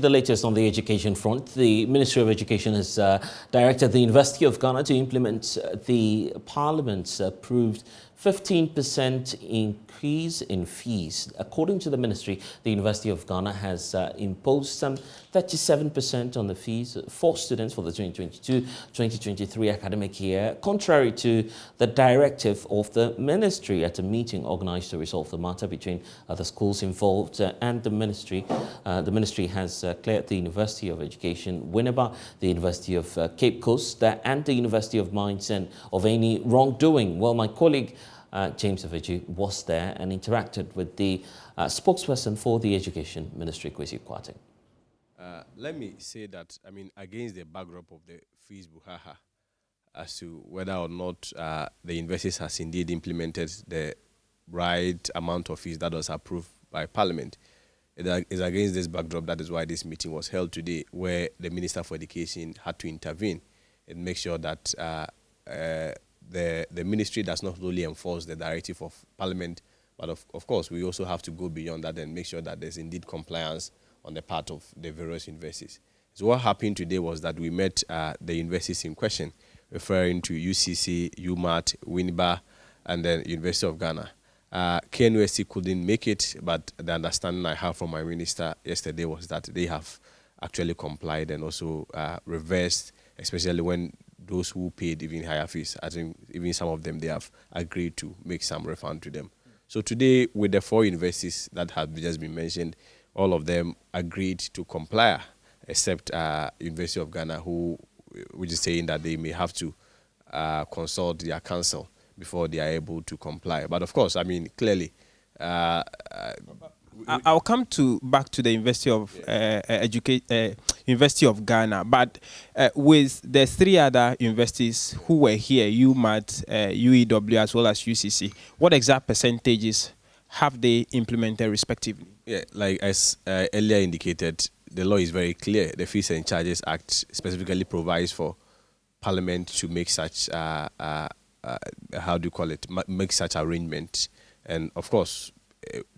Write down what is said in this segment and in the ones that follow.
the latest on the education front. The Ministry of Education has directed the University of Ghana to implement the Parliament's approved 15% increase in fees. According to the ministry, the University of Ghana has imposed some 37% on the fees for students for the 2022-2023 academic year, contrary to the directive of the ministry at a meeting organized to resolve the matter between the schools involved and the ministry. The ministry has cleared the University of Education, Winneba, the University of Cape Coast, and the University of Mines and of any wrongdoing. Well, my colleague James Aveji was there and interacted with the spokesperson for the Education Ministry, Kwesi Kwate. Let me say that, against the backdrop of the fees buhaha, as to whether or not the universities has indeed implemented the right amount of fees that was approved by Parliament, it is against this backdrop. That is why this meeting was held today, where the Minister for Education had to intervene and make sure that the ministry does not only enforce the directive of Parliament, but of course we also have to go beyond that and make sure that there's indeed compliance on the part of the various universities. So what happened today was that we met the universities in question, referring to UCC, UMAT, Winneba, and then University of Ghana. KNUST couldn't make it, but the understanding I have from my minister yesterday was that they have actually complied and also reversed, especially when those who paid even higher fees, I think even some of them, they have agreed to make some refund to them. So today, with the 4 universities that have just been mentioned, all of them agreed to comply, except University of Ghana, which is saying that they may have to consult their council before they are able to comply. But of course, clearly, I'll come back to the University of University of Ghana, but with the 3 other universities who were here, UMAT, UEW, as well as UCC, what exact percentages have they implemented respectively? Yeah, like as earlier indicated, the law is very clear. The Fees and Charges Act specifically provides for Parliament to make such make such arrangement. And of course,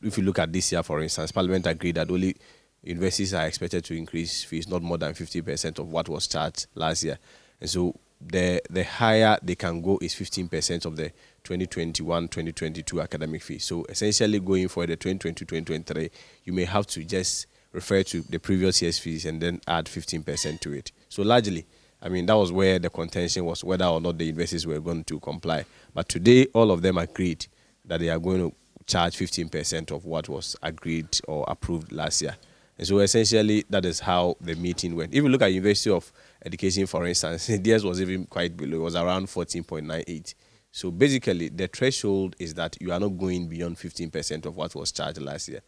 if you look at this year, for instance, Parliament agreed that only universities are expected to increase fees not more than 50% of what was charged last year. And so the higher they can go is 15% of the 2021-2022 academic fee. So essentially going for the 2022-2023, you may have to just refer to the previous year's fees and then add 15% to it. So largely, that was where the contention was, whether or not the universities were going to comply. But today, all of them agreed that they are going to charge 15% of what was agreed or approved last year. And so essentially, that is how the meeting went. If you look at University of Education, for instance, theirs was even quite below. It was around 14.98. So basically, the threshold is that you are not going beyond 15% of what was charged last year.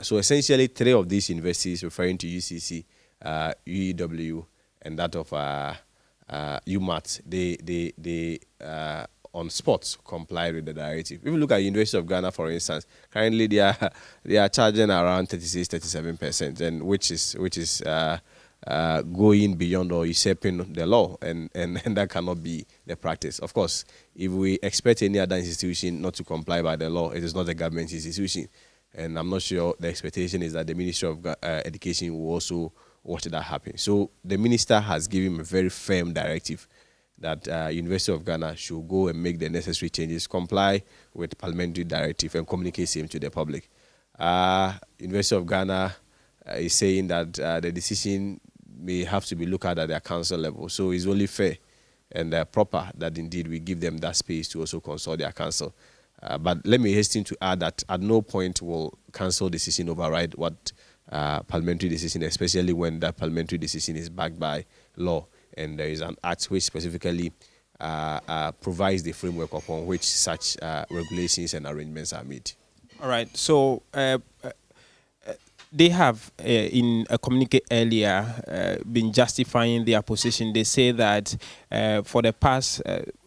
So essentially, 3 of these universities, referring to UCC, UEW, and that of UMAT, they on spots comply with the directive. If you look at University of Ghana, for instance, currently they are charging around 36-37%, and which is going beyond or usurping the law, and that cannot be the practice. Of course, if we expect any other institution not to comply by the law, it is not a government institution, and I'm not sure the expectation is that the Ministry of Education will also watch that happen. So the minister has given a very firm directive that University of Ghana should go and make the necessary changes, comply with parliamentary directive, and communicate same to the public. University of Ghana is saying that the decision may have to be looked at their council level. So it's only fair and proper that indeed we give them that space to also consult their council. But let me hasten to add that at no point will council decision override what parliamentary decision, especially when that parliamentary decision is backed by law. And there is an act which specifically provides the framework upon which such regulations and arrangements are made. All right. So they have, in a communique earlier, been justifying their position. They say that for the past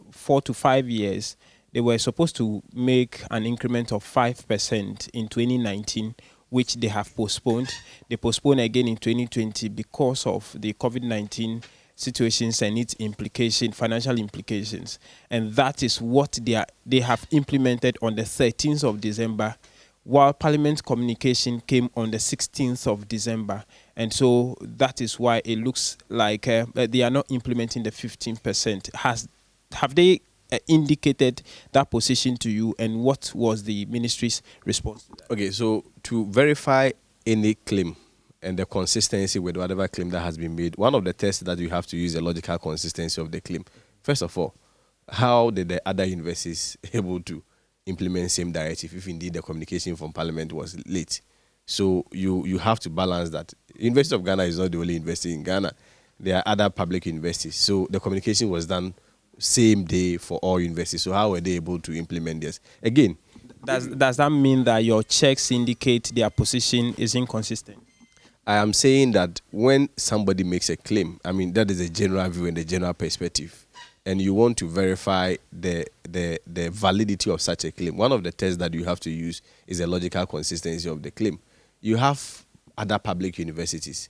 4 to 5 years, they were supposed to make an increment of 5% in 2019, which they have postponed. They postponed again in 2020 because of the COVID-19 situations and its financial implications. And that is what they have implemented on the 13th of December while Parliament communication came on the 16th of December. And so that is why it looks like they are not implementing the 15%. Have they indicated that position to you, and what was the ministry's response to that? Okay, so to verify any claim and the consistency with whatever claim that has been made, one of the tests that you have to use is the logical consistency of the claim. First of all, how did the other universities able to implement same directive if indeed the communication from Parliament was late? So you have to balance that. University of Ghana is not the only university in Ghana. There are other public universities. So the communication was done same day for all universities. So how were they able to implement this? Again, does that mean that your checks indicate their position is inconsistent? I am saying that when somebody makes a claim, I mean, that is a general view and a general perspective, and you want to verify the validity of such a claim, one of the tests that you have to use is the logical consistency of the claim. You have other public universities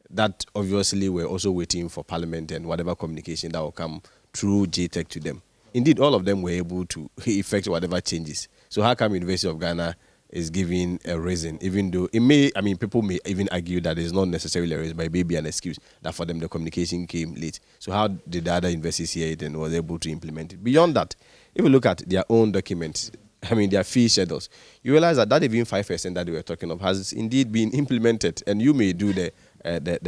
that obviously were also waiting for Parliament and whatever communication that will come through JTech to them. Indeed, all of them were able to effect whatever changes. So how come University of Ghana is giving a reason, even though it may, I mean, people may even argue that it's not necessarily a reason, but it may be an excuse that for them the communication came late. So how did the other universities hear it and was able to implement it? Beyond that, if you look at their own documents, I mean, their fee schedules, you realize that even 5% that they were talking of has indeed been implemented, and you may do the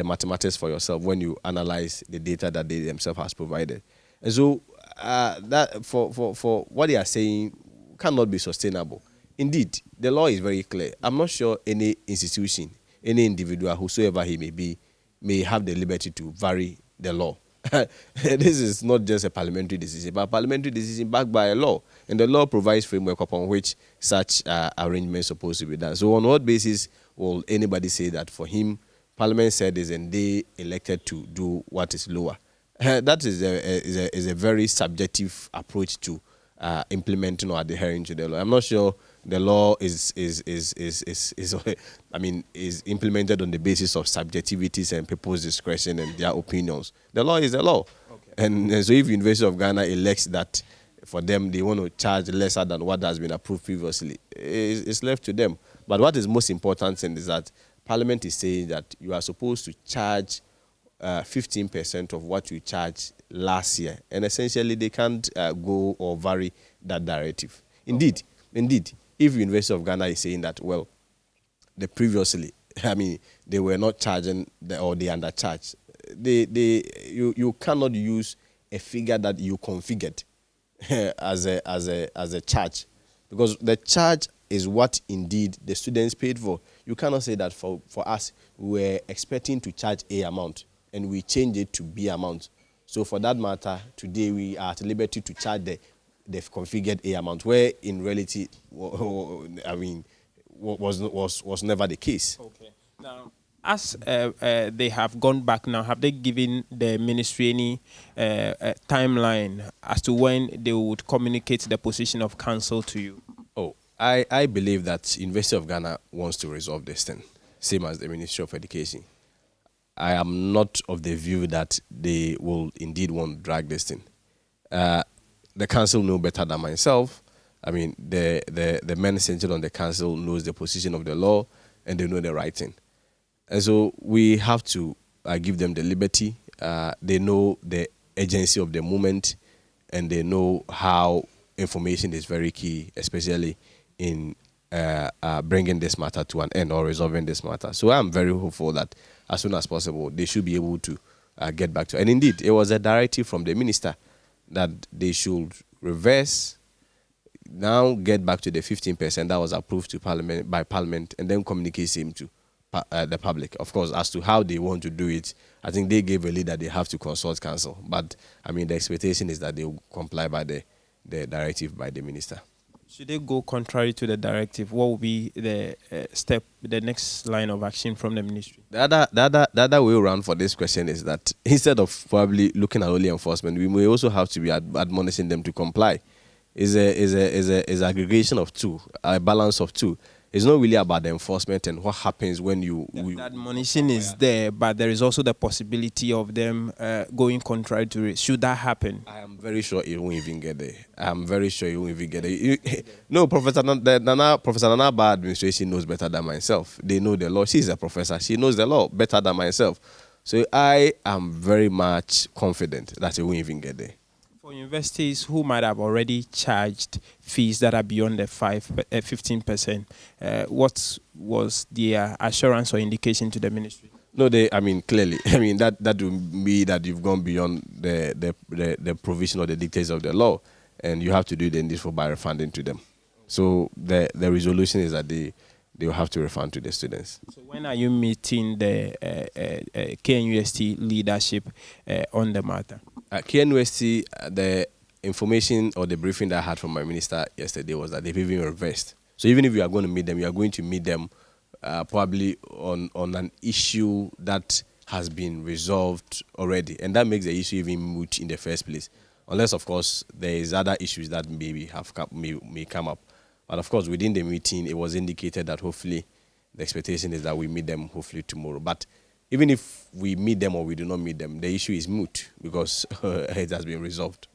mathematics for yourself when you analyze the data that they themselves has provided. And so that for what they are saying cannot be sustainable. Indeed, the law is very clear. I'm not sure any institution, any individual, whosoever he may be, may have the liberty to vary the law. This is not just a parliamentary decision, but a parliamentary decision backed by a law. And the law provides framework upon which such arrangements are supposed to be done. So on what basis will anybody say that for him, Parliament said this and they elected to do what is lower? That is a very subjective approach to implementing or adhering to the law. I'm not sure the law is implemented on the basis of subjectivities and people's discretion and their opinions. The law is the law. Okay. And so if University of Ghana elects that for them they want to charge lesser than what has been approved previously, it's left to them. But what is most important is that Parliament is saying that you are supposed to charge 15% of what you charged last year, and essentially they can't go or vary that directive. Indeed, if University of Ghana is saying that, well, previously, I mean, they were not charging or they undercharged, you cannot use a figure that you configured as a charge, because the charge is what indeed the students paid for. You cannot say that for us we were expecting to charge A amount and we change it to B amount. So for that matter, today we are at liberty to charge the configured A amount, where in reality, I mean, was never the case. Okay. Now, as they have gone back now, have they given the ministry any timeline as to when they would communicate the position of council to you? Oh, I believe that University of Ghana wants to resolve this thing, same as the Ministry of Education. I am not of the view that they will indeed want to drag this thing. The council know better than myself. I mean, the men centered on the council knows the position of the law and they know the right thing. And so we have to give them the liberty. They know the urgency of the moment, and they know how information is very key, especially in bringing this matter to an end or resolving this matter. So I'm very hopeful that as soon as possible, they should be able to get back to it. And indeed, it was a directive from the minister that they should reverse, now get back to the 15% that was approved to by Parliament, and then communicate same to the public. Of course, as to how they want to do it, I think they gave a lead that they have to consult council. But, I mean, the expectation is that they will comply by the directive by the minister. Should they go contrary to the directive, what will be the the next line of action from the ministry? The other way around for this question is that instead of probably looking at only enforcement, we may also have to be admonishing them to comply. Is aggregation of two, a balance of two. it's not really about the enforcement and what happens when you... That admonition is there, but there is also the possibility of them going contrary to it. Should that happen? I am very sure it won't even get there. I am very sure it won't even get there. No, Professor Nana Bar administration knows better than myself. They know the law. She's a professor. She knows the law better than myself. So I am very much confident that it won't even get there. For universities who might have already charged fees that are beyond the 15%, what was their assurance or indication to the ministry? No, clearly, that would mean that you've gone beyond the provision or the dictates of the law, and you have to do the needful by refunding to them. So the resolution is that they will have to refund to the students. So when are you meeting the KNUST leadership on the matter? At KNUST, the information or the briefing that I had from my minister yesterday was that they've even reversed. So even if you are going to meet them, you are going to meet them probably on an issue that has been resolved already. And that makes the issue even moot in the first place. Unless, of course, there is other issues that may come up. But, of course, within the meeting, it was indicated that hopefully the expectation is that we meet them hopefully tomorrow. But even if we meet them or we do not meet them, the issue is moot because it has been resolved.